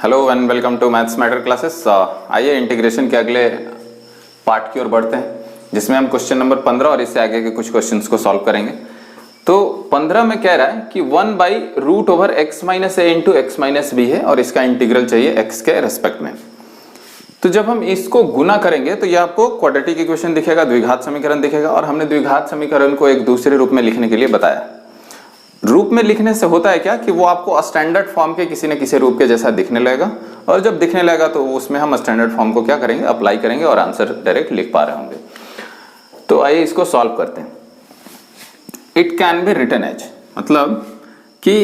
Hello and welcome to maths matter classes. आइए integration के अगले पार्ट की ओर बढ़ते हैं, जिसमें हम क्वेश्चन नंबर 15 और इससे आगे के कुछ क्वेश्चंस को सॉल्व करेंगे। तो 15 में कह रहा है कि 1/√x - a into x - b है और इसका इंटीग्रल चाहिए x के रेस्पेक्ट में। तो जब हम इसको गुना करेंगे तो ये आपको क्वाड्रेटिक इक्वेशन दिखेगा, द्विघात समीकरण दिखेगा, और हमने द्विघात समीकरण को एक दूसरे रूप में लिखने के लिए बताया। रूप में लिखने से होता है क्या कि वो आपको स्टैंडर्ड फॉर्म के किसी न किसी रूप के जैसा दिखने लगेगा, और जब दिखने लगेगा तो उसमें हम स्टैंडर्ड फॉर्म को क्या करेंगे, अप्लाई करेंगे और आंसर डायरेक्ट लिख पा रहे होंगे। तो आइए इसको सॉल्व करते हैं। It can be written as, मतलब कि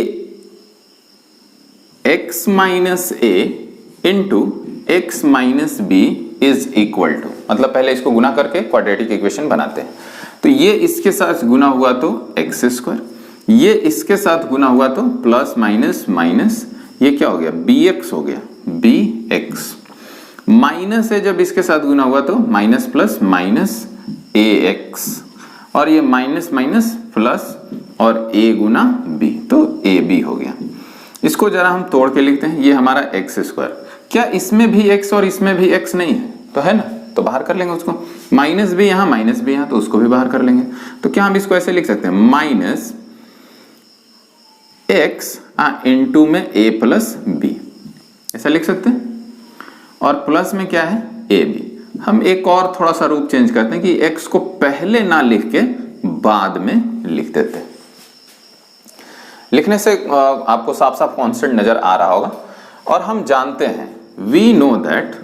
x - a into x - b is equal to, मतलब पहले इसको गुना करके क्वाड्रेटिक इक्वेशन बनाते हैं। तो ये इसके साथ गुना हुआ तो x², ये इसके साथ गुना हुआ तो प्लस माइनस माइनस, ये क्या हो गया, bx हो गया, bx माइनस है, जब इसके साथ गुना हुआ तो माइनस प्लस माइनस ax, और ये माइनस माइनस प्लस और a गुना b, तो ab हो गया। इसको जरा हम तोड़ के लिखते हैं, ये हमारा x², क्या इसमें भी x और इसमें भी x नहीं है, तो है ना, तो बाहर कर लेंगे उसको। माइनस भी यहाँ माइनस भी यहाँ, तो उसको भी बाहर कर लेंगे। तो क्या हम इसको ऐसे लिख सकते हैं, माइनस x इंटू में a प्लस b, ऐसा लिख सकते हैं, और प्लस में क्या है, ab। हम एक और थोड़ा सा रूप चेंज करते हैं कि x को पहले ना लिख के बाद में लिख देते हैं। लिखने से आपको साफ साफ कांस्टेंट नजर आ रहा होगा, और हम जानते हैं, वी नो दैट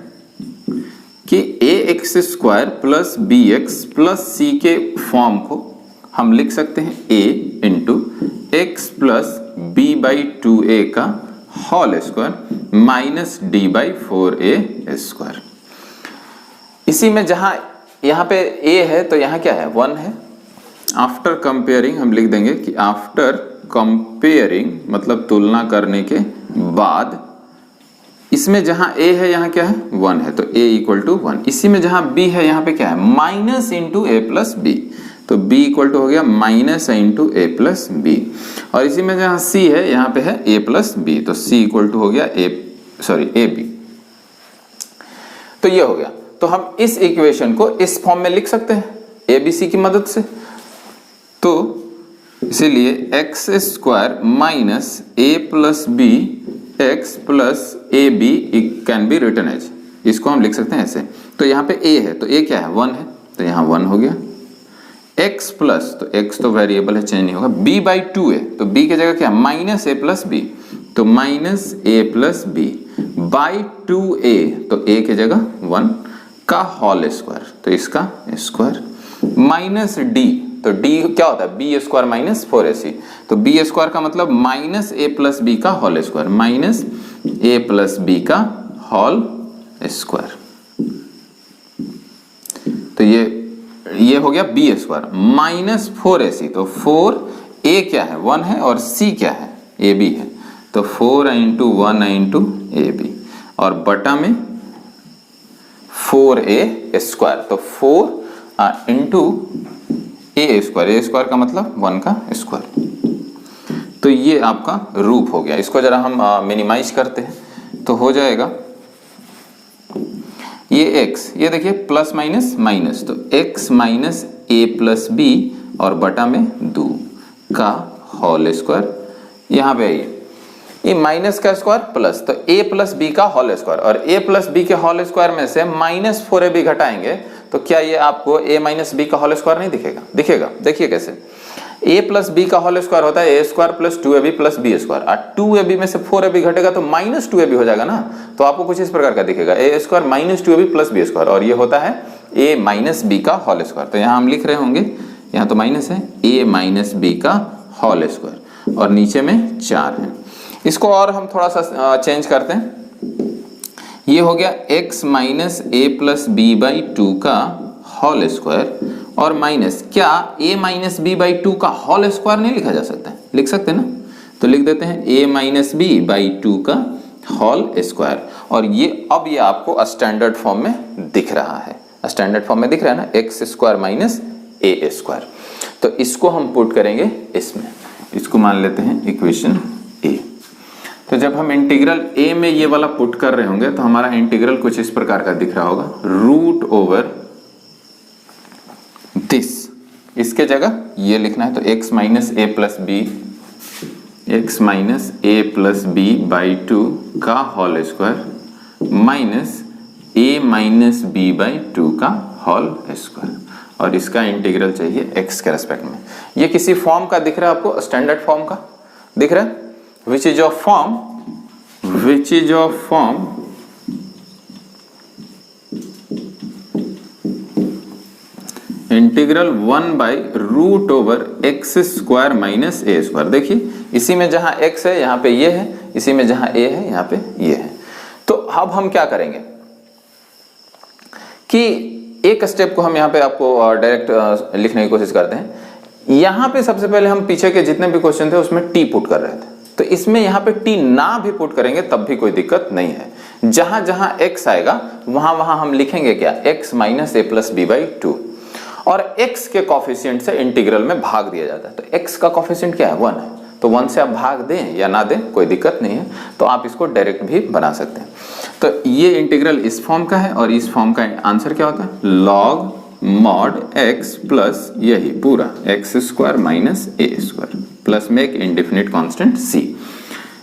कि ax² plus bx plus c के फॉर्म को हम लिख सकते हैं a into x plus b/2a का होल स्क्वायर माइनस d/4a²। इसी में जहां यहां पे a है तो यहां क्या है, 1 है। आफ्टर कंपेयरिंग हम लिख देंगे कि आफ्टर कंपेयरिंग मतलब तुलना करने के बाद, इसमें जहां a है यहां क्या है, 1 है, तो a = 1। इसी में जहां b है यहां पे क्या है, minus into a plus b, तो b = हो गया minus into a plus b। और इसी में जहां c है यहां पे है a प्लस b, तो c = हो गया ab। तो ये हो गया। तो हम इस इक्वेशन को इस फॉर्म में लिख सकते हैं abc की मदद से। तो इसीलिए x² minus a plus b x plus ab can be written as, इसको हम लिख सकते हैं ऐसे। तो यहाँ पे a है, तो a क्या है, 1 है, तो यहाँ 1 हो गया। x प्लस, तो x तो वेरिएबल है, चेंज नहीं होगा, b/2a, तो b की जगह क्या है, माइनस a प्लस b, तो minus a plus b by 2a, तो a की जगह 1 का होल स्क्वायर, तो इसका स्क्वायर, माइनस d, तो d क्या होता है, b² माइनस 4ac, तो b² का मतलब माइनस a प्लस b का whole square, minus a plus b का होल स्क्वायर। तो ये हो गया b² माइनस 4ac, तो 4a क्या है, 1 है, और c क्या है, ab है, तो 4 इंटू 1 इंटू ab, और बटा में 4a², तो 4 इंटू a² का मतलब 1 का स्क्वायर। तो ये आपका रूप हो गया। इसको जरा हम मिनिमाइज करते हैं, तो हो जाएगा ये x, ये देखिए प्लस माइनस माइनस, तो x minus a plus b, और बटा में 2 का होल स्क्वायर। यहाँ पे ये माइनस का स्क्वायर प्लस, तो a प्लस b का होल स्क्वायर, और a प्लस b के होल स्क्वायर में से माइनस 4ab घटाएंगे तो क्या ये आपको a माइनस b का होल स्क्वायर नहीं दिखेगा, दिखेगा। देखिए कैसे, a प्लस b का होल स्क्वायर होता है a² plus 2ab plus b², और 2ab में से 4ab घटेगा तो माइनस 2ab हो जाएगा ना, तो आपको कुछ इस प्रकार का दिखेगा, a² minus 2ab plus b², और ये होता है a माइनस b का होल स्क्वायर। तो यहाँ हम लिख रहे होंगे, यहाँ तो माइनस है, a माइनस b का होल स्क्वायर, और नीचे में 4 है। इसको और हम थोड़ा सा चेंज करते हैं, ये हो गया x minus a plus b/2 का होल स्क्वायर, और माइनस, क्या a माइनस b/2 का होल स्क्वायर नहीं लिखा जा सकता है, लिख सकते हैं ना, तो लिख देते हैं a माइनस b/2 का होल स्क्वायर। और ये आपको स्टैंडर्ड फॉर्म में दिख रहा है, स्टैंडर्ड फॉर्म में दिख रहा है ना, x² माइनस a²। तो इसको हम पुट करेंगे इसमें, इसको मान लेते हैं इक्वेशन a। तो जब हम इंटीग्रल a में ये वाला पुट कर रहे होंगे तो हमारा इंटीग्रल कुछ इस प्रकार का दिख रहा होगा, रूट ओवर दिस, इसके जगह ये लिखना है तो x minus a plus b by 2 का whole square minus a minus b by 2 का होल स्क्वायर, और इसका इंटीग्रल चाहिए x के रेस्पेक्ट में। ये किसी फॉर्म का दिख रहा है आपको, स्टैंडर्ड फॉर्म का दिख रहा है, which is of form integral 1 by root over x square minus a square. देखिए इसी में जहां x है यहाँ पे ये है, इसी में जहां a है यहाँ पे ये है। तो अब हम क्या करेंगे कि एक स्टेप को हम यहाँ पे आपको डायरेक्ट लिखने की कोशिश करते हैं। यहाँ पे सबसे पहले हम पीछे के जितने भी क्वेश्चन थे उसमें t पुट कर रहे थे, तो इसमें यहाँ पे t ना भी पुट करेंगे तब भी कोई दिक्कत नहीं है। जहां जहां x आएगा वहां वहां हम लिखेंगे क्या, x minus a plus b by 2, और x के कॉफिशिएंट से इंटीग्रल में भाग दिया जाता है। तो x का कॉफिशिएंट क्या है, 1 है, तो 1 से आप भाग दें या ना दें कोई दिक्कत नहीं है, तो आप इसको डायरेक्ट भी बना सकते हैं। तो ये इंटीग्रल इस फॉर्म का है, और इस फॉर्म का आंसर क्या होता है, log मॉड x प्लस यही पूरा x square minus a square plus में एक इंडेफिनिट कांस्टेंट c,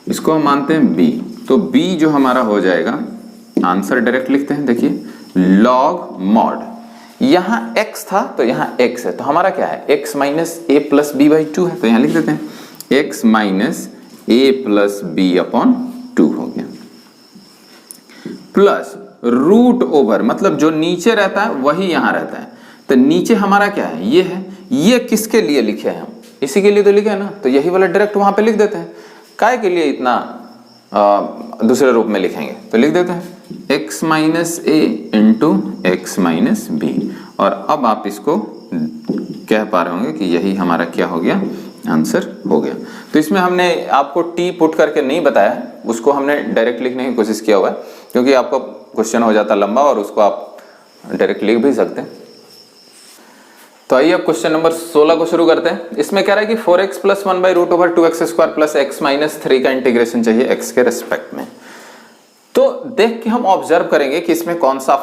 इसको हम मानते हैं b। तो b जो हमारा हो जाएगा, आंसर डायरेक्ट लिखते हैं, देखिए log मॉड, यहाँ x था तो यहाँ x है, तो हमारा क्या है, x minus a plus b by 2 है, तो यहाँ लिख देते हैं x minus a plus b upon 2 हो गया, प्लस रूट ओवर, मतलब जो नीचे रहता है वही यहां रहता है, तो नीचे हमारा क्या है, ये है, ये किसके लिए लिखे हैं हम, इसी के लिए तो लिखे है ना, तो यही वाला डायरेक्ट वहां पे लिख देते हैं। काय के लिए इतना दूसरे रूप में लिखेंगे, तो लिख देते हैं x माइनस ए इंटू एक्स माइनस बी, और अब आप इसको कह पा रहे होंगे कि यही हमारा क्या हो गया, आंसर हो गया। तो इसमें हमने आपको t पुट करके नहीं बताया, उसको हमने डायरेक्ट लिखने की कोशिश किया हुआ है, क्योंकि आपका क्वेश्चन हो जाता लंबा और उसको आप डायरेक्ट लिख भी सकते हैं। तो आइए अब क्वेश्चन नंबर 16 को शुरू करते हैं। इसमें कह रहा है कि 4x plus 1 by root over 2x square plus x minus 3 का इंटीग्रेशन चाहिए x के रेस्पेक्ट में। तो देख के हम ऑब्जर्व करेंगे कि इसमें कौन सा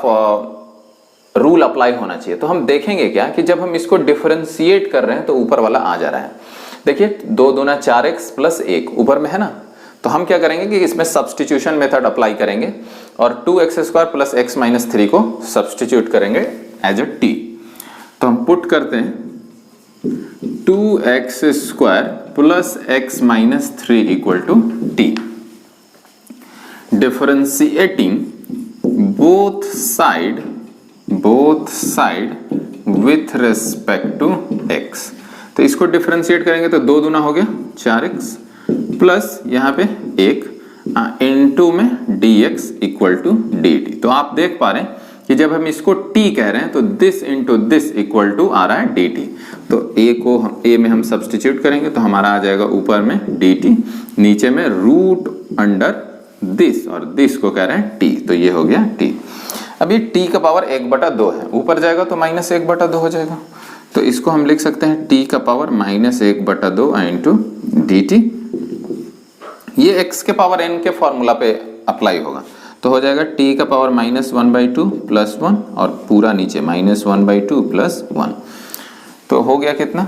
रूल अप्लाई होना चाहिए। तो हम देखेंगे क्या कि जब हम इसको डिफरेंशिएट कर रहे हैं तो ऊपर वाला आ जा रहा है, देखिए 2 दूना 4x प्लस 1 ऊपर में है ना, तो हम क्या करेंगे कि इसमें सब्स्टिट्यूशन मेथड अप्लाई करेंगे और 2x square plus x minus 3 को सब्स्टिट्यूट करेंगे एज अ t। तो हम पुट करते हैं 2x square plus x minus 3 equal to t, differentiating both side with respect to x। तो इसको डिफरेंशिएट करेंगे तो 2 दूना हो गया 4x प्लस यहाँ पे 1 इनटू में dx इक्वल टू dt। तो आप देख पा रहे हैं कि जब हम इसको t कह रहे हैं तो this into this equal to आ रहा है dt। तो a में हम सब्स्टिट्यूट करेंगे तो हमारा आ जाएगा ऊपर में dt, नीचे में रूट अंडर दिस, और दिस को कह रहे हैं t, तो ये हो गया t। अभी t का पावर 1/2 है, ऊपर जाएगा तो माइनस 1/2 हो जाएगा, तो इसको हम लिख सकते हैं t का पावर माइनस 1/2 इंटू dt। ये x के पावर n के फॉर्मूला पे अप्लाई होगा, तो हो जाएगा t का पावर माइनस 1/2 प्लस 1 और पूरा नीचे माइनस 1/2 प्लस 1। तो हो गया कितना,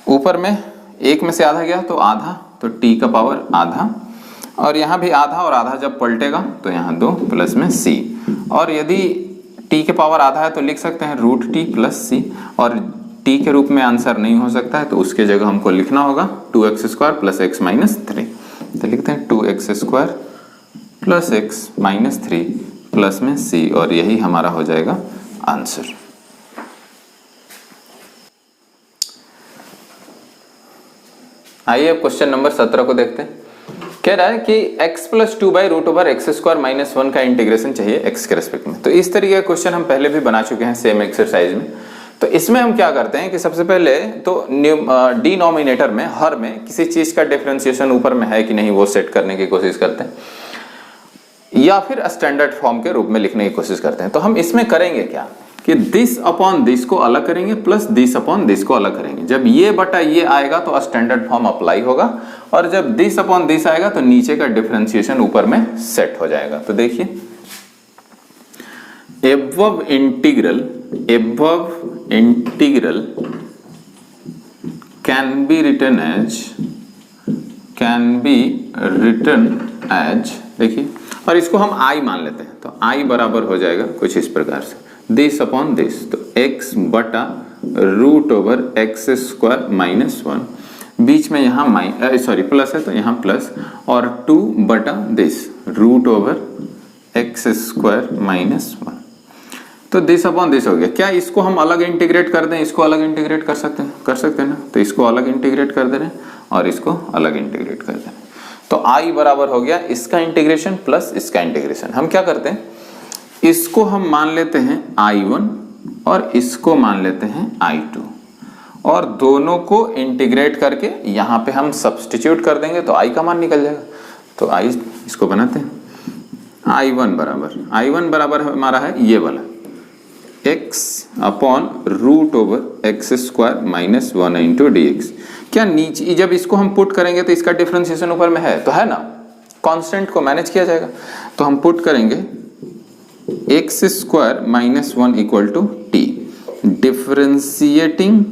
ऊपर में 1 में से आधा गया तो आधा, तो t का पावर आधा, और यहाँ भी आधा और आधा जब पलटेगा तो यहाँ 2 प्लस में c, और यदि t के पावर आधा है तो लिख सकते हैं रूट t प्लस c, और t के रूप में आंसर नहीं हो सकता है तो उसके जगह हमको लिखना होगा 2x square plus x minus 3। तो लिखते हैं 2x square plus x minus 3 plus में c, और यही हमारा हो जाएगा आंसर। आइए अब क्वेश्चन नंबर 17 को देखते हैं। कह रहा है कि x plus 2 by root over x square minus 1 का इंटीग्रेशन चाहिए x के रेस्पेक्ट में। तो इस तरीके का क्वेश्चन हम पहले भी बना चुके हैं सेम एक्सरसाइज में। तो इसमें हम क्या करते हैं कि सबसे पहले तो डिनोमिनेटर में हर में किसी चीज का डिफरेंशिएशन ऊपर में है कि नहीं वो सेट करने की कोशिश करते हैं, या फिर स्टैंडर्ड फॉर्म के रूप में लिखने की कोशिश करते हैं। तो हम इसमें करेंगे क्या कि दिस अपॉन दिस को अलग करेंगे प्लस दिस अपॉन दिस को अलग करेंगे। जब ये बटा ये आएगा तो स्टैंडर्ड फॉर्म अप्लाई होगा, और जब दिस अपॉन दिस आएगा तो नीचे का डिफरेंशिएशन ऊपर में सेट हो जाएगा। तो देखिए above integral can be written as देखिए, और इसको हम i मान लेते हैं तो i बराबर हो जाएगा कुछ इस प्रकार से दिस अपॉन दिस, तो x बटा root over x square minus 1, बीच में यहाँ प्लस है तो यहाँ प्लस, और 2 बटा this root over x square minus 1, तो दिस अपॉन दिस हो गया। क्या इसको हम अलग इंटीग्रेट कर दें, इसको अलग इंटीग्रेट कर सकते हैं ना, तो इसको अलग इंटीग्रेट कर दे रहे हैं और इसको अलग इंटीग्रेट कर दे रहे हैं, तो i बराबर हो गया इसका इंटीग्रेशन प्लस इसका इंटीग्रेशन। हम क्या करते हैं, इसको हम मान लेते हैं i1 और इसको मान लेते हैं i2, और दोनों को इंटीग्रेट करके यहाँ पे हम सब्स्टिट्यूट कर देंगे तो i का मान निकल जाएगा। तो i इसको बनाते हैं, i1 बराबर हमारा है ये वाला x upon root over x square minus 1 into d x. क्या नीचे जब इसको हम पुट करेंगे तो इसका डिफरेंशिएशन ऊपर में है तो है ना, कांस्टेंट को मैनेज किया जाएगा, तो हम पुट करेंगे x square minus 1 equal to t, differentiating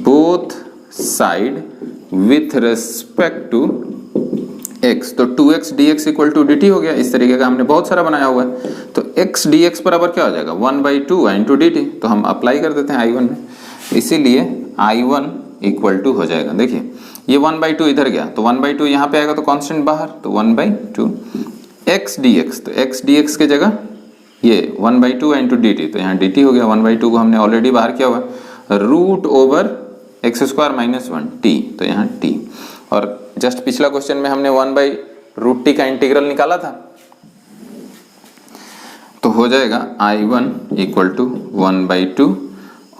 both side with respect to x, तो 2x dx equal to dt हो गया। इस तरीके का हमने बहुत सारा बनाया हुआ है, तो x dx बराबर क्या हो जाएगा 1/2 इंटू dt, तो हम अप्लाई कर देते हैं i1 में, इसीलिए i1 इक्वल टू हो जाएगा, देखिए ये 1/2 इधर गया तो 1/2 यहाँ पे आएगा तो कांस्टेंट बाहर, तो 1/2 x dx, तो x dx के जगह ये 1/2 इंटू dt, तो यहाँ dt हो गया, 1/2 को हमने ऑलरेडी बाहर किया हुआ, root over x square minus 1 t, तो यहाँ t, और जस्ट पिछला क्वेश्चन में हमने 1/√t का इंटीग्रल निकाला था, तो हो जाएगा i1 इक्वल टू 1/2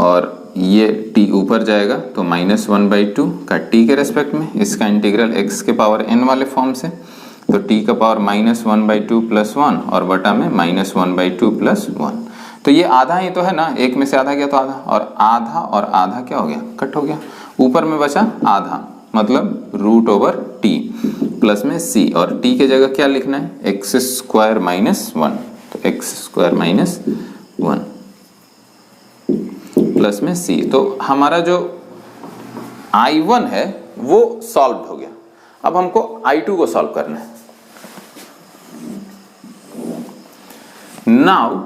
और ये t ऊपर जाएगा तो माइनस 1/2 का t के रेस्पेक्ट में, इसका इंटीग्रल x के पावर n वाले फॉर्म से, तो t का पावर माइनस 1/2 प्लस 1 और बटा में माइनस 1/2 प्लस 1, तो ये आधा ही तो है ना, एक में से आधा गया तो आधा, और आधा क्या हो गया कट हो गया, ऊपर में बचा आधा, मतलब रूट ओवर t प्लस में c, और t के जगह क्या लिखना है एक्स स्क्वायर माइनस 1, तो एक्स स्क्वायर माइनस 1 प्लस में c, तो हमारा जो i1 है वो सॉल्व हो गया। अब हमको i2 को सॉल्व करना है। Now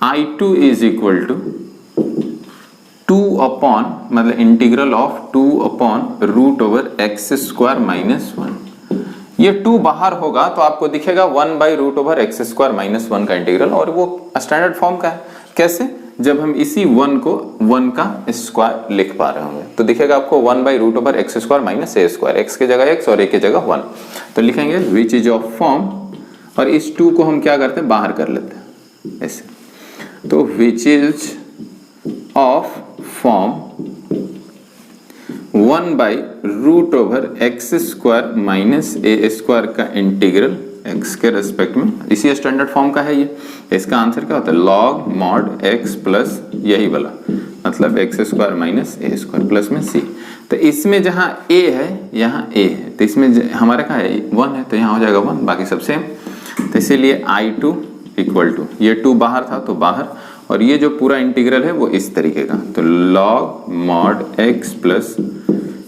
i2 is equal to 2 upon, मतलब integral of 2 upon root over x square minus 1, ये 2 बाहर होगा तो आपको दिखेगा 1/रूट ओवर एक्स स्क्वायर माइनस 1 का इंटीग्रल, और वो स्टैंडर्ड फॉर्म का है। कैसे, जब हम इसी 1 को 1 का स्क्वायर लिख पा रहे होंगे तो दिखेगा आपको 1/रूट over x square minus a square, x की जगह x और a की जगह 1, तो लिखेंगे विच इज ऑफ फॉर्म, और इस 2 को हम क्या करते हैं बाहर कर लेते हैं ऐसे, तो विच इज ऑफ फॉर्म 1/रूट over x square minus a square का इंटीग्रल x के रेस्पेक्ट में, इसी स्टैंडर्ड फॉर्म का है ये। इसका आंसर क्या होता है लॉग मॉड x प्लस यही वाला, मतलब x square minus a square plus में c, तो इसमें जहां a है यहाँ a है, तो इसमें हमारा क्या है 1 है, तो यहाँ हो जाएगा 1, बाकी सब सेम, तो इसीलिए i2 इक्वल टू, ये 2 बाहर था तो बाहर, और ये जो पूरा इंटीग्रल है वो इस तरीके का, तो लॉग मॉड x प्लस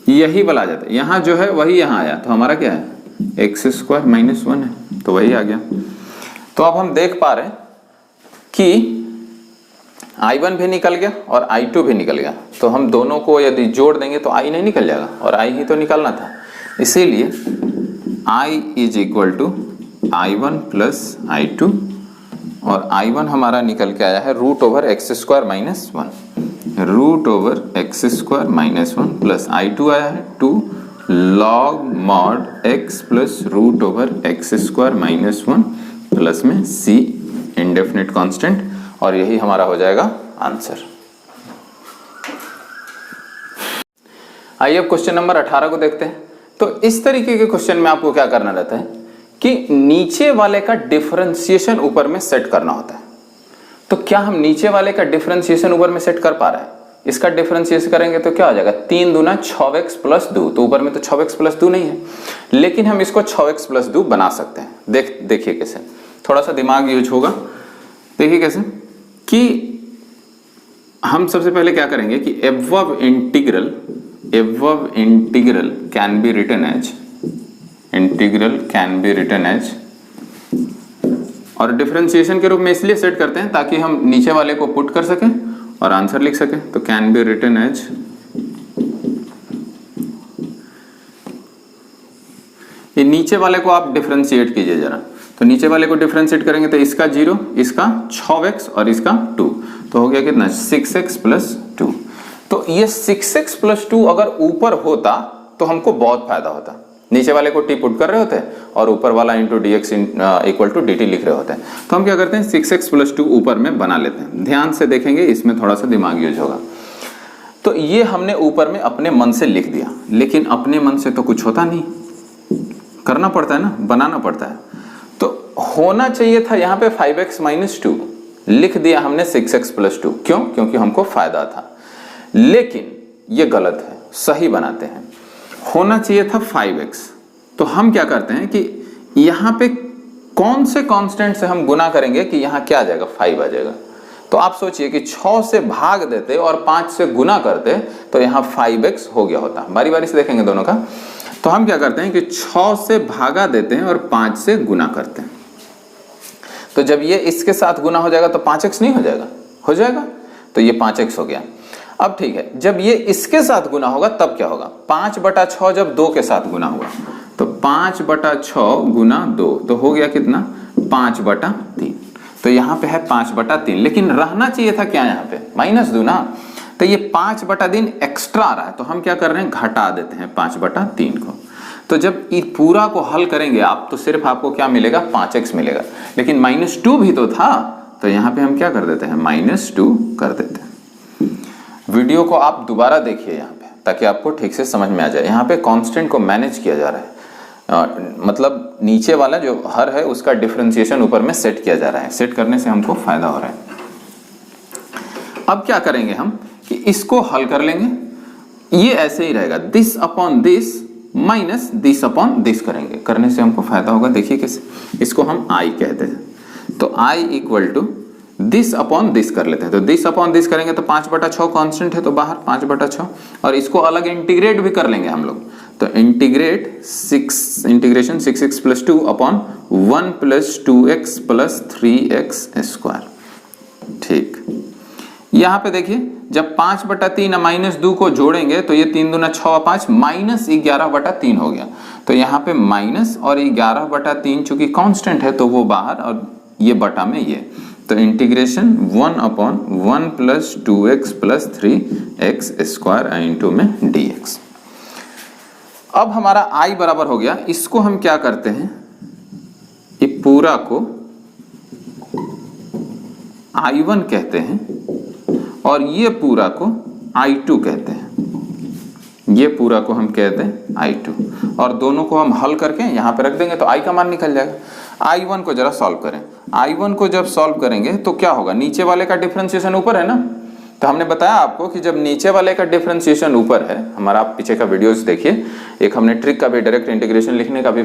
यही वाला आ जाता है, यहाँ जो है वही यहाँ आया, तो हमारा क्या है एक्स स्क्वायर माइनस 1 है, तो वही आ गया। तो अब हम देख पा रहे हैं कि i1 भी निकल गया और i2 भी निकल गया, तो हम दोनों को यदि जोड़ देंगे तो i नहीं निकल जाएगा, और i ही तो निकालना था, इसीलिए i is equal to i1 plus i2, और i1 हमारा निकल के आया है root over x square minus 1, root over x square minus 1 plus i2 आया है 2 log mod x plus root over x square minus 1 plus में c इंडेफिनिट कांस्टेंट, और यही हमारा हो जाएगा आंसर। आइए अब क्वेश्चन नंबर 18 को देखते हैं। तो इस तरीके के क्वेश्चन में आपको क्या करना रहता है कि नीचे वाले का डिफरेंशिएशन ऊपर में सेट करना होता है। तो क्या हम नीचे वाले का डिफरेंशिएशन ऊपर में सेट कर पा रहे हैं? इसका डिफरेंशिएशन करेंगे तो क्या हो जाएगा, 3 दूना 6x प्लस 2, तो ऊपर में तो 6x प्लस 2 नहीं है, लेकिन हम इसको 6x प्लस 2 बना सकते हैं। देखिए कैसे, थोड़ा सा दिमाग यूज होगा। देखिए कैसे कि हम सबसे पहले क्या करेंगे कि above integral can be written as और डिफरेंशिएशन के रूप में इसलिए सेट करते हैं ताकि हम नीचे वाले को पुट कर सकें और आंसर लिख सकें। तो कैन बी रिटन एज ये नीचे वाले को आप डिफरेंशिएट कीजिए जरा, तो नीचे वाले को डिफरेंशिएट करेंगे तो इसका 0, इसका 6x और इसका 2, तो हो गया कितना 6x प्लस 2। तो ये 6x प्लस 2 अगर ऊपर होता तो हमको बहुत फायदा होता, नीचे वाले को टी पुट कर रहे होते और ऊपर वाला into dx equal to dt लिख रहे होते हैं। तो हम क्या करते हैं 6x प्लस 2 ऊपर में बना लेते हैं। ध्यान से देखेंगे, इसमें थोड़ा सा दिमाग यूज होगा। तो ये हमने ऊपर में अपने मन से लिख दिया, लेकिन अपने मन से तो कुछ होता नहीं, करना पड़ता है ना, बनाना पड़ता है। तो होना चाहिए था यहाँ पे 5x माइनस 2, लिख दिया हमने 6x प्लस 2। क्यों? क्योंकि हमको फायदा था, लेकिन ये गलत है, सही बनाते हैं। होना चाहिए था 5x। तो हम क्या करते हैं कि यहाँ पे कौन से कांस्टेंट से हम गुना करेंगे कि यहाँ क्या आ जाएगा, 5 आ जाएगा। तो आप सोचिए कि 6 से भाग देते और 5 से गुना करते तो यहाँ 5x हो गया होता। बारी बारी से देखेंगे दोनों का। तो हम क्या करते हैं कि 6 से भागा देते हैं और 5 से गुना करते हैं। तो जब ये इसके साथ गुना हो जाएगा तो 5x नहीं हो जाएगा, हो जाएगा, तो ये 5x हो गया। अब ठीक है, जब ये इसके साथ गुना होगा तब क्या होगा, 5/6 जब 2 के साथ गुना होगा तो 5/6 गुना 2, तो हो गया कितना 5/3। तो यहाँ पे है 5/3, लेकिन रहना चाहिए था क्या यहाँ पे, -2 ना। तो ये 5/3 एक्स्ट्रा आ रहा है, तो हम क्या कर रहे हैं, घटा देते हैं 5/3 को। तो जब ये पूरा को हल करेंगे आप तो सिर्फ आपको क्या मिलेगा, 5x मिलेगा, लेकिन -2 भी तो था, तो यहाँ पे हम क्या कर देते हैं, -2 कर देते हैं। वीडियो को आप दोबारा देखिए यहाँ पे, ताकि आपको ठीक से समझ में आ जाए। यहाँ पे कांस्टेंट को मैनेज किया जा रहा है, मतलब नीचे वाला जो हर है उसका डिफरेंशिएशन ऊपर में सेट किया जा रहा है। सेट करने से हमको फायदा हो रहा है। अब क्या करेंगे हम कि इसको हल कर लेंगे, ये ऐसे ही रहेगा, this upon this minus this upon this करेंगे, करने से हमको फायदा होगा। देखिए कैसे, इसको हम i कहते हैं, तो i equal to this upon this कर लेते हैं। तो दिस अपॉन दिस करेंगे तो 5/6 कांस्टेंट है, तो बाहर 5/6, और इसको अलग इंटीग्रेट भी कर लेंगे हम लोग। तो integration 6x plus 2 upon 1 plus 2x plus 3x square. ठीक, यहाँ पे देखिए जब 5/3 -2 को जोड़ेंगे तो ये 3 दूना 6 5 -11/3 हो गया। तो यहाँ पे माइनस और 11/3 चूंकि कांस्टेंट है तो वो बाहर, और ये बटा में ये, तो integration 1 upon 1 plus 2x plus 3x square into में dx। अब हमारा i बराबर हो गया, इसको हम क्या करते हैं, ये पूरा को i1 कहते हैं और ये पूरा को i2 कहते हैं। ये पूरा को हम कहते हैं i2, और दोनों को हम हल करके यहाँ पे रख देंगे तो i का मान निकल जाएगा। i1 को जरा सॉल्व करें, i1 को जब सॉल्व करेंगे तो क्या होगा, नीचे वाले का डिफरेंशिएशन ऊपर है ना, तो हमने बताया आपको कि जब नीचे वाले का डिफरेंशिएशन ऊपर है, हमारा आप पीछे का वीडियोस देखिए, एक हमने ट्रिक का भी, डायरेक्ट इंटीग्रेशन लिखने का भी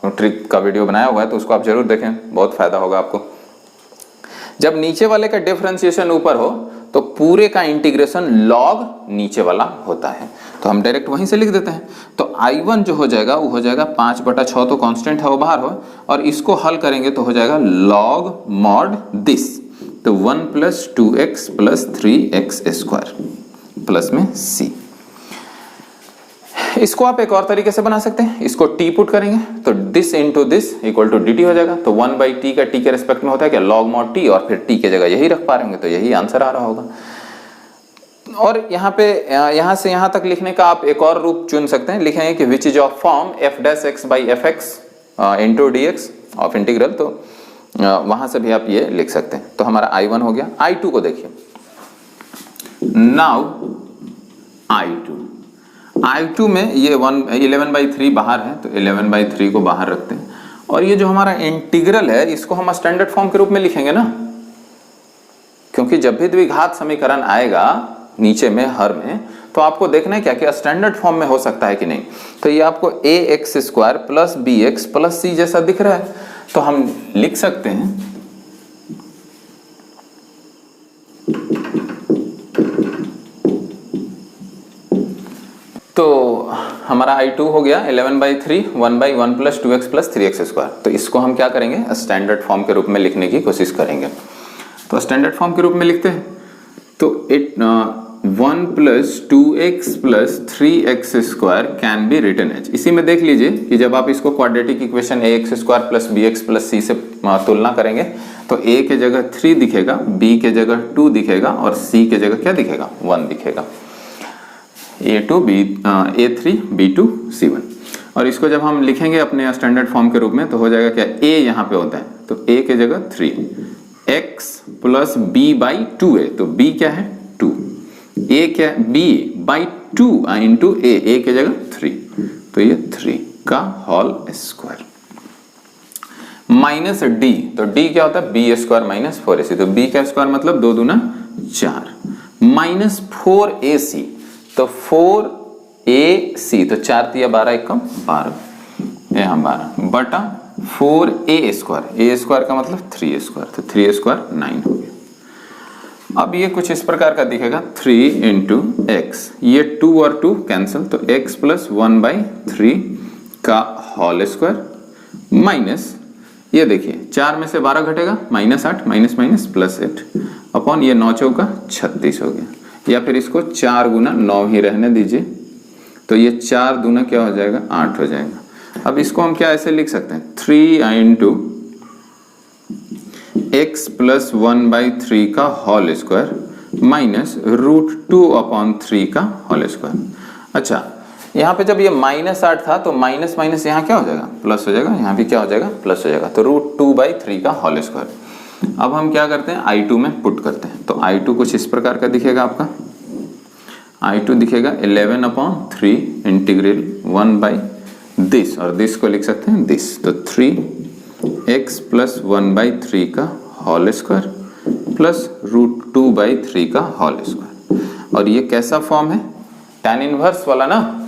ट्रिक का वीडियो बनाया हुआ है, तो उसको आप जरूर देखें, बहुत फायदा होगा आपको। जब नीचे वाले का डिफरेंशिएशन ऊपर हो तो पूरे का इंटीग्रेशन लॉग नीचे वाला होता है, तो हम डायरेक्ट वहीं से लिख देते हैं। तो i1 जो हो जाएगा वो हो जाएगा 5/6, तो कांस्टेंट है वो बाहर हो, और इसको हल करेंगे तो हो जाएगा log mod दिस, तो 1 plus 2x plus 3x square plus में c। इसको आप एक और तरीके से बना सकते हैं, इसको t पुट करेंगे तो this into this equal to dt हो जाएगा। तो 1/t का t के रेस्पेक्ट में होता है क्या, log mod t, और फिर t के जगह यही रख पा रहे होंगे, तो यही आंसर आ रहा होगा। और यहाँ पे यहाँ से यहाँ तक लिखने का आप एक और रूप चुन सकते हैं, लिखेंगे कि विच is of form f'(x/fx into dx of integral, तो वहां से भी आप ये लिख सकते हैं। तो हमारा i1 हो गया। i2 को देखिए, नाउ i2 में ये 11/3 बाहर है, तो 11/3 को बाहर रखते हैं, और ये जो हमारा इंटीग्रल है इसको हम स्टैंडर्ड फॉर्म के रूप में लिखेंगे ना, क्योंकि जब भी द्विघात समीकरण आएगा नीचे में हर में, तो आपको देखना है क्या क्या स्टैंडर्ड फॉर्म में हो सकता है कि नहीं। तो ये आपको ax² plus bx plus c जैसा दिख रहा है, तो हम लिख सकते हैं तो हमारा I2 हो गया 11/3 1/1 प्लस 2x प्लस 3x²। तो इसको हम क्या करेंगे, स्टैंडर्ड फॉर्म के रूप में लिखने की कोशिश करेंगे। तो स्टैंडर्ड फॉर्म के रूप में लिखते हैं, तो 1 plus 2x plus 3x² can be written as. इसी में देख लीजिए कि जब आप इसको quadratic equation ax² plus bx plus c से तुलना करेंगे तो a के जगह 3 दिखेगा, b के जगह 2 दिखेगा और c के जगह क्या दिखेगा, 1 दिखेगा। a3 b2 c1। और इसको जब हम लिखेंगे अपने स्टैंडर्ड फॉर्म के रूप में तो हो जाएगा क्या, a यहाँ पे होता है तो a के जगह 3, x प्लस b/2 है तो b क्या है 2, a क्या है b/2 इंटू a के जगह 3 तो ये 3 का होल स्क्वायर माइनस d, तो d क्या होता है b² माइनस 4ac, तो b का स्क्वायर मतलब 2 दूना 4 माइनस 4ac, तो 4ac तो 4 तिया 12 एकम 12 यहाँ 12 बटा 4a² का मतलब 3a², तो 3a² 9 हो गया। अब ये कुछ इस प्रकार का दिखेगा 3 इंटू एक्स, ये 2 और 2 कैंसिल तो x प्लस 1/3 का होल स्क्वायर माइनस ये देखिए 4 में से 12 घटेगा -8 माइनस प्लस 8 अपॉन ये 9 चौका 36 हो गया, या फिर इसको 4 गुना 9 ही रहने दीजिए तो ये 4 दूना क्या हो जाएगा 8 हो जाएगा। अब इसको हम क्या ऐसे लिख सकते हैं 3 इंटू एक्स प्लस 1/3 का होल स्क्वायर माइनस √2/3 का होल स्क्वायर। अच्छा यहाँ पे जब ये -8 था तो माइनस माइनस यहाँ क्या हो जाएगा प्लस हो जाएगा, यहाँ भी क्या हो जाएगा प्लस हो जाएगा, तो √2/3 का होल स्क्वायर। अब हम क्या करते हैं I2 में पुट करते हैं, तो I2 कुछ इस प्रकार का दिखेगा आपका, I2 दिखेगा 11/3 इंटीग्रल 1/दिस और दिस को लिख सकते हैं दिस, तो 3x प्लस 1/3 का होल स्क्वायर प्लस √2/3 का होल स्क्वायर। और ये कैसा फॉर्म है tan इनवर्स वाला ना,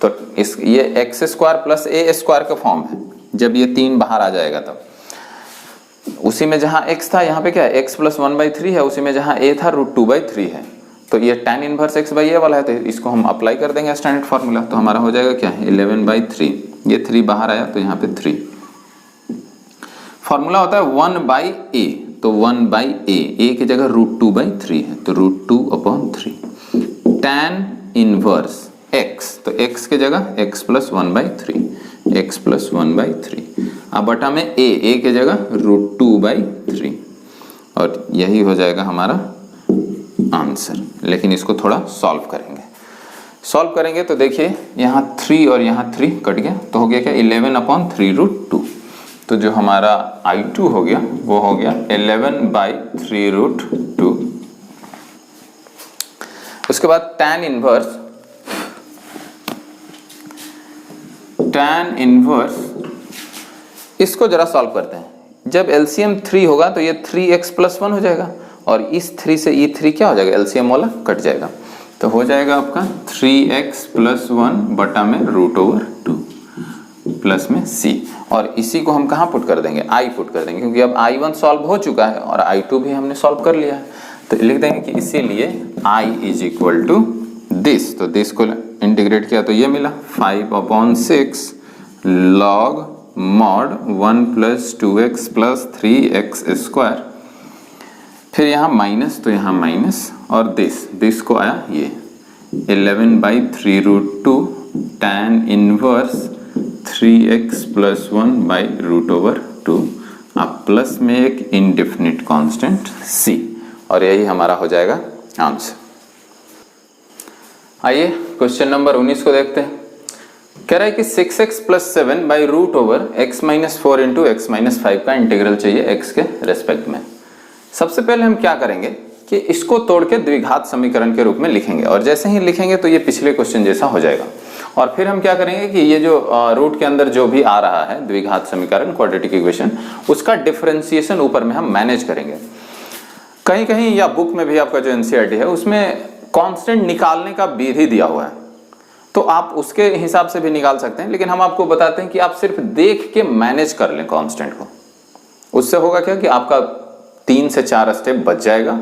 तो इस ये x² प्लस a² का फॉर्म है। जब ये 3 बाहर आ जाएगा तब उसी में जहां x था यहाँ पे क्या है x प्लस 1/3 है, उसी में जहां a था √2/3 है, तो ये tan इनवर्स x/a वाला है, तो इसको हम अप्लाई कर देंगे स्टैंडर्ड फार्मूला, तो हमारा हो जाएगा क्या है 11/3, ये 3 बाहर आया तो यहाँ पे 3। फार्मूला होता है 1/a, तो 1/a की जगह √2/3 है तो √2/3 tan इनवर्स x, तो x की जगह x प्लस 1/3 अब बटा में a की जगह √2/3 और यही हो जाएगा हमारा आंसर। लेकिन इसको थोड़ा सॉल्व करेंगे तो देखिए यहाँ 3 और यहाँ 3 कट गया तो हो गया क्या 11/3√2, तो जो हमारा I2 हो गया वो हो गया 11/3√2। उसके बाद tan इनवर्स इसको जरा सॉल्व करते हैं। जब LCM 3 होगा तो ये 3x प्लस 1 हो जाएगा और इस 3 से ये 3 क्या हो जाएगा LCM वाला कट जाएगा, तो हो जाएगा आपका 3x प्लस 1 बटा में √2 प्लस में c, और इसी को हम कहाँ पुट कर देंगे I पुट कर देंगे, क्योंकि अब I1 सॉल्व हो चुका है और I2 भी हमने सॉल्व कर लिया है, तो लिख देंगे कि इसीलिए I is equal to this, तो दिस को इंटीग्रेट किया तो ये मिला 5/6 log mod 1 plus 2x plus 3x², फिर यहाँ माइनस तो यहाँ माइनस और दिस को आया ये 11/3√2 tan इनवर्स 3x प्लस 1/√2 अब प्लस में एक इंडेफिनिट कांस्टेंट c, और यही हमारा हो जाएगा आंसर। आइए क्वेश्चन नंबर 19 को देखते हैं। कह रहा है कि 6x plus 7/√x-4 into x-5 का इंटीग्रल चाहिए x के रेस्पेक्ट में। सबसे पहले हम क्या करेंगे कि इसको तोड़ के द्विघात समीकरण के रूप में लिखेंगे, और जैसे ही लिखेंगे तो ये पिछले क्वेश्चन जैसा हो जाएगा। और फिर हम क्या करेंगे कि ये जो रूट के अंदर जो भी आ रहा है द्विघात समीकरण क्वाड्रेटिक इक्वेशन, उसका डिफरेंशिएशन ऊपर में हम मैनेज करेंगे। कहीं कहीं या बुक में भी आपका जो एनसीईआरटी है उसमें कांस्टेंट निकालने का विधि दिया हुआ है, तो आप उसके हिसाब से भी निकाल सकते हैं, लेकिन हम आपको बताते हैं कि आप सिर्फ देख के मैनेज कर लें कांस्टेंट को। उससे होगा क्या कि आपका 3 से 4 स्टेप बच जाएगा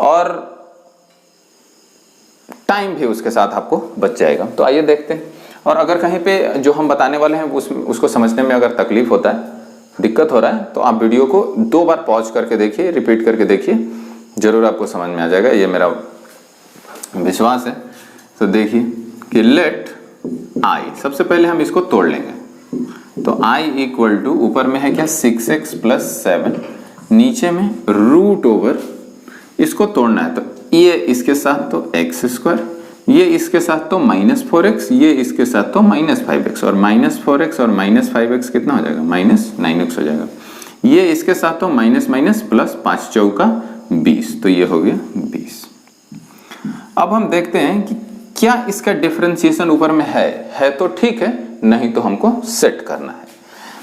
और टाइम भी उसके साथ आपको बच जाएगा। तो आइए देखते हैं। और अगर कहीं पे जो हम बताने वाले हैं उसको समझने में अगर तकलीफ होता है, दिक्कत हो रहा है, तो आप वीडियो को 2 बार पॉज करके देखिए, रिपीट करके देखिए, जरूर आपको समझ में आ जाएगा, ये मेरा विश्वास है। तो देखिए कि लेट आई, सबसे पहले हम इसको तोड़ लेंगे। तो i इक्वल टू, ऊपर में है क्या 6x प्लस 7, नीचे में रूट ओवर, इसको तोड़ना है तो ये इसके साथ तो एक्स स्क्वायर, ये इसके साथ तो -4x, ये इसके साथ तो -5x, और -4x और -5x कितना हो जाएगा, -9x हो जाएगा। ये इसके साथ तो माइनस माइनस प्लस, 5 चौका 20, तो ये हो गया 20। अब हम देखते हैं कि क्या इसका डिफरेंशिएशन ऊपर में है तो ठीक है, नहीं तो हमको सेट करना है।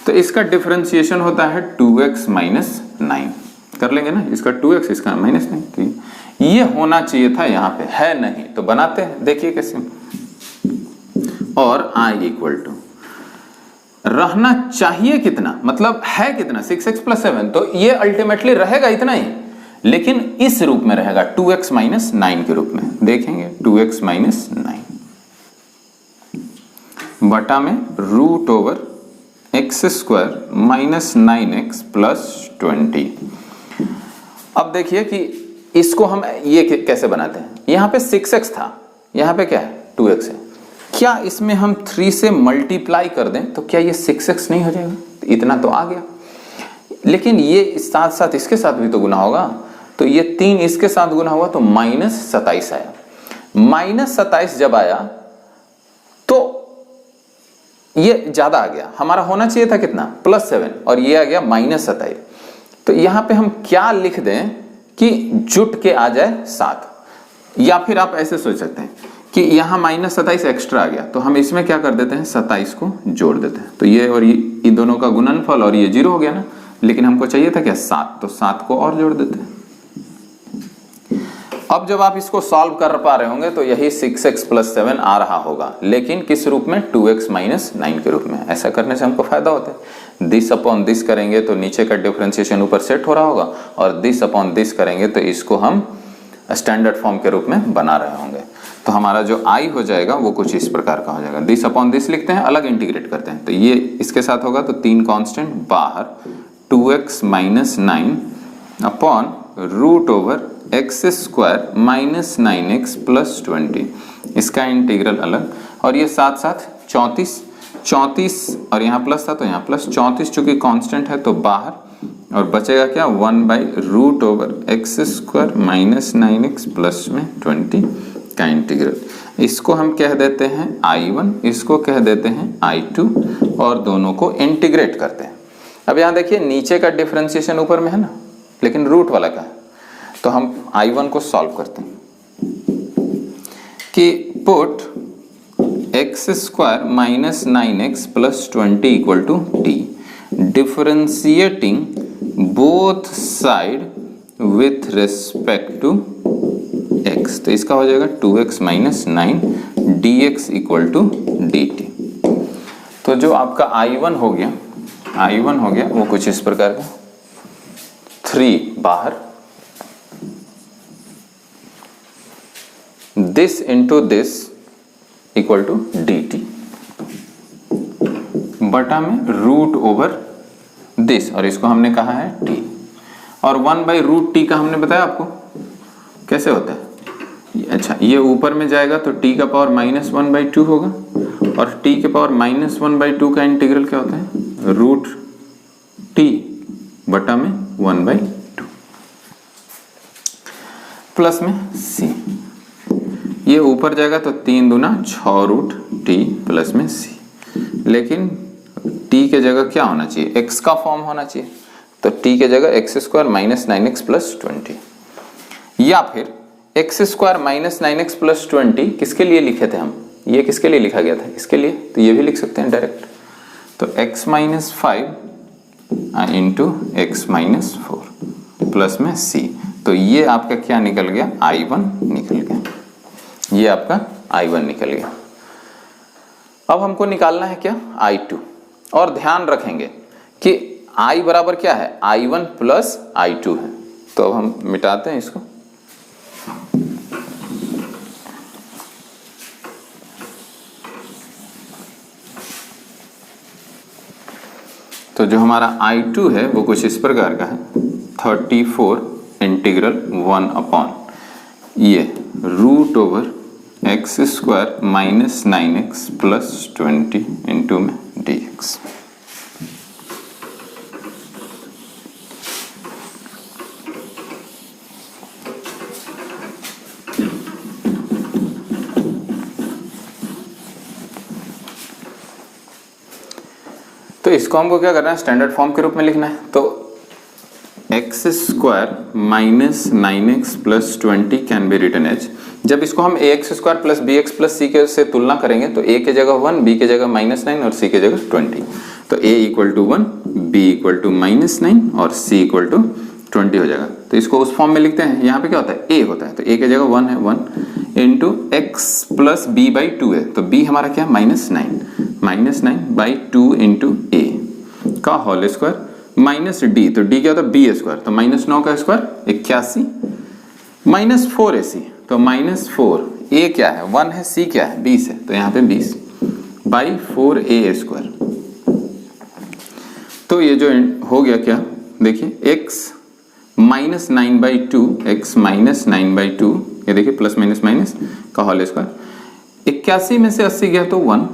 तो इसका डिफरेंशिएशन होता है 2x माइनस 9, कर लेंगे ना, इसका 2x इसका -9, तो ये होना चाहिए था, यहाँ पे है नहीं, तो बनाते हैं, देखिए कैसे। और i इक्वल टू रहना चाहिए कितना, मतलब है कितना 6x प्लस 7, तो ये अल्टीमेटली रहेगा इतना ही, लेकिन इस रूप में रहेगा 2x माइनस 9 के रूप में। देखेंगे 2x माइनस 9 बटा में root over x square minus 9x plus 20। अब देखिए कि इसको हम ये कैसे बनाते हैं। यहां पे 6x था, यहां पे क्या है 2x है, क्या इसमें हम 3 से मल्टीप्लाई कर दें तो क्या ये 6x नहीं हो जाएगा, इतना तो आ गया, लेकिन ये साथ साथ इसके साथ भी तो गुना होगा, तो ये 3 इसके साथ गुना हुआ तो -27 आया। -27 जब आया तो ये ज्यादा आ गया, हमारा होना चाहिए था कितना +7, और ये आ गया -27। तो यहां पे हम क्या लिख दें कि जुट के आ जाए 7, या फिर आप ऐसे सोच सकते हैं कि यहां -27 एक्स्ट्रा आ गया, तो हम इसमें क्या कर देते हैं 27 को जोड़ देते हैं, तो ये और ये इन दोनों का गुणनफल और ये 0 हो गया ना, लेकिन हमको चाहिए था क्या 7, तो 7 को और जोड़ देते हैं। अब जब आप इसको सॉल्व कर पा रहे होंगे तो यही 6x प्लस 7 आ रहा होगा, लेकिन किस रूप में 2x माइनस 9 के रूप में। ऐसा करने से हमको फायदा होता है, दिस अपॉन दिस करेंगे तो नीचे का डिफरेंशिएशन ऊपर सेट हो रहा होगा, और दिस अपॉन दिस करेंगे तो इसको हम स्टैंडर्ड फॉर्म के रूप में बना रहे होंगे। तो हमारा जो i हो जाएगा वो कुछ इस प्रकार का हो जाएगा, दिस अपॉन दिस लिखते हैं, अलग इंटीग्रेट करते हैं, तो ये इसके साथ होगा तो 3 कांस्टेंट बाहर, 2x minus 9 upon root over x square minus 9x plus 20, इसका इंटीग्रल अलग, और ये साथ साथ 34 और यहाँ प्लस था तो यहाँ प्लस, 34 चूंकि कांस्टेंट है तो बाहर, और बचेगा क्या 1/रूट over x square minus 9x plus में 20 का इंटीग्रल। इसको हम कह देते हैं I1, इसको कह देते हैं I2, और दोनों को इंटीग्रेट करते हैं। अब यहाँ देखिए नीचे का डिफरेंशिएशन ऊपर में है ना, लेकिन रूट वाला का है, तो हम I1 को सॉल्व करते हैं कि put x square minus 9x plus 20 equal to t, differentiating both side with respect to x, तो इसका हो जाएगा 2x minus 9 dx equal to dt। तो जो आपका I1 हो गया वो कुछ इस प्रकार का, 3 बाहर, this into this equal to dt बटा में रूट ओवर दिस, और इसको हमने कहा है t, और 1/√t का हमने बताया आपको कैसे होता है। अच्छा, ये ऊपर में जाएगा तो t का पावर -1/2 होगा, और t के पावर -1/2 का इंटीग्रल क्या होता है √t बटा में 1/2 प्लस में c, ये ऊपर जाएगा तो 3 दूना 6√t प्लस में c, लेकिन t के जगह क्या होना चाहिए x का फॉर्म होना चाहिए, तो t के जगह x square minus 9x plus 20, या फिर x square minus 9x plus 20 किसके लिए लिखे थे हम, ये किसके लिए लिखा गया था, इसके लिए, तो ये भी लिख सकते हैं डायरेक्ट, तो x minus 5 into x minus 4 plus में c, तो ये आपका क्या निकल गया I1 निकल गया। ये आपका I1 निकल गया। अब हमको निकालना है क्या, I2। और ध्यान रखेंगे कि I बराबर क्या है, I1 प्लस I2 है। तो अब हम मिटाते हैं इसको। तो जो हमारा I2 है वो कुछ इस प्रकार का है, 34 इंटीग्रल 1 अपॉन ये root over x square minus 9x plus 20 into में dx। तो इसको हमको क्या करना है, स्टैंडर्ड फॉर्म के रूप में लिखना है। तो x square minus 9x plus 20 can be written as, जब इसको हम ax square plus bx plus c के से तुलना करेंगे तो a के जगह 1, b के जगह -9 और c के जगह 20। तो a equal to 1, b equal to -9 और c इक्वल टू 20 हो जाएगा। तो इसको उस फॉर्म में लिखते हैं। यहाँ पे क्या होता है, a होता है, तो a के जगह 1 है, 1 into x plus b by 2 है, तो b हमारा क्या, -9 बाई 2 इंटू a का होल स्क्वायर माइनस डी, तो डी क्या होता है, बी स्क्वायर, तो -9 का स्क्वायर 81 माइनस 4ac, तो -4, a क्या है 1 है, c क्या है 20 है, तो यहाँ पे 20 बाई 4a स्क्वायर। तो ये जो हो गया क्या, देखिए x -9 बाई 2, x -9 बाई 2, ये देखिए प्लस माइनस माइनस का होल स्क्वायर, 81 में से 80 गया तो 1,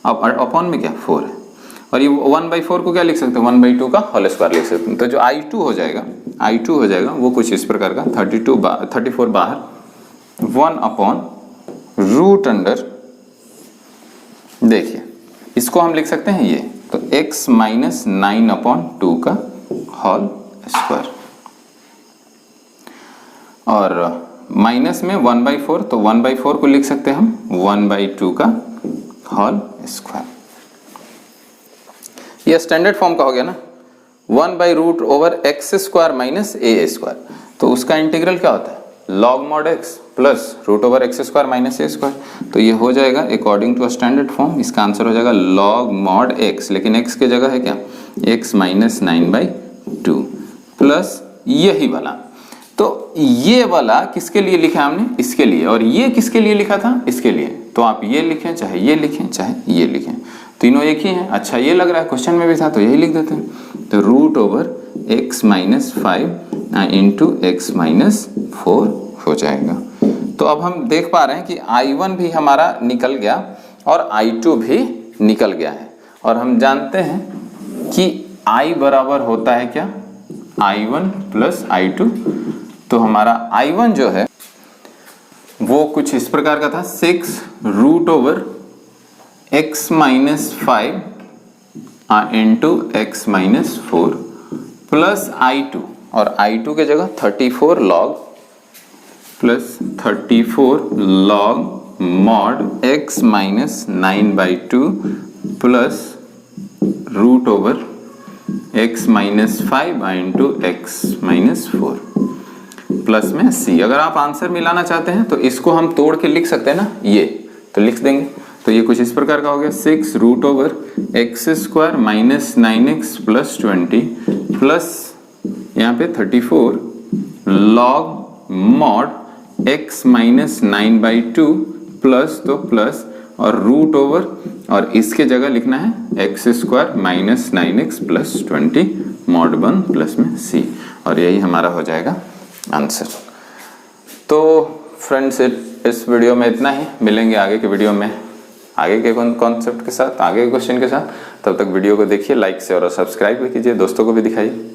अब अपॉन में क्या 4 है, और ये 1/4 को क्या लिख सकते हैं, 1/2 का होल स्क्वायर लिख सकते हैं। तो जो I2 हो जाएगा वो कुछ इस प्रकार का, 34 बाहर 1 अपॉन रूट अंडर, देखिए इसको हम लिख सकते हैं ये, तो x माइनस 9 अपॉन 2 का होल स्क्वायर, और माइनस में 1/4, तो 1/4 को लिख सकते हैं हम 1/2 का होल स्क्वायर। ये स्टैंडर्ड फॉर्म का हो गया ना, 1/रूट over x square minus a square. तो उसका इंटीग्रल क्या होता है, log mod x plus root over x square minus a square. तो ये हो जाएगा अकॉर्डिंग टू स्टैंडर्ड फॉर्म, इसका आंसर हो जाएगा लॉग मॉड एक्स, लेकिन एक्स की जगह है क्या, x माइनस 9/2 प्लस यही वाला। तो ये वाला किसके लिए लिखा हमने, इसके लिए, और ये किसके लिए लिखा था, इसके लिए। तो आप ये लिखें चाहे ये लिखें चाहे ये लिखें, तीनों एक ही हैं। अच्छा ये लग रहा है क्वेश्चन में भी था, तो यही लिख देते हैं। तो root over x minus 5 into x minus 4 हो जाएगा। तो अब हम देख पा रहे हैं कि I1 भी हमारा निकल गया और I2 भी निकल गया है, और हम जानते हैं कि I बराबर होता है क्या, I1 प्लस I2। तो हमारा I1 जो है वो कुछ इस प्रकार का था, 6 root over x minus 5 into x minus 4 plus I2, और I2 के जगह 34 log plus 34 log mod x minus 9/2 plus root over x minus 5 into x minus 4 plus में c। अगर आप आंसर मिलाना चाहते हैं तो इसको हम तोड़ के लिख सकते हैं ना, ये तो लिख देंगे। तो ये कुछ इस प्रकार का हो गया, 6 root over x square minus 9x plus 20 plus यहाँ पे 34 log mod x minus 9/2 plus, तो प्लस और रूट ओवर, और इसके जगह लिखना है x square minus 9x plus 20 mod 1 plus में c, और यही हमारा हो जाएगा आंसर। तो फ्रेंड्स इस वीडियो में इतना ही, मिलेंगे आगे के वीडियो में आगे के कॉन्सेप्ट के साथ, आगे के क्वेश्चन के साथ। तब तक वीडियो को देखिए, लाइक से और सब्सक्राइब भी कीजिए, दोस्तों को भी दिखाइए।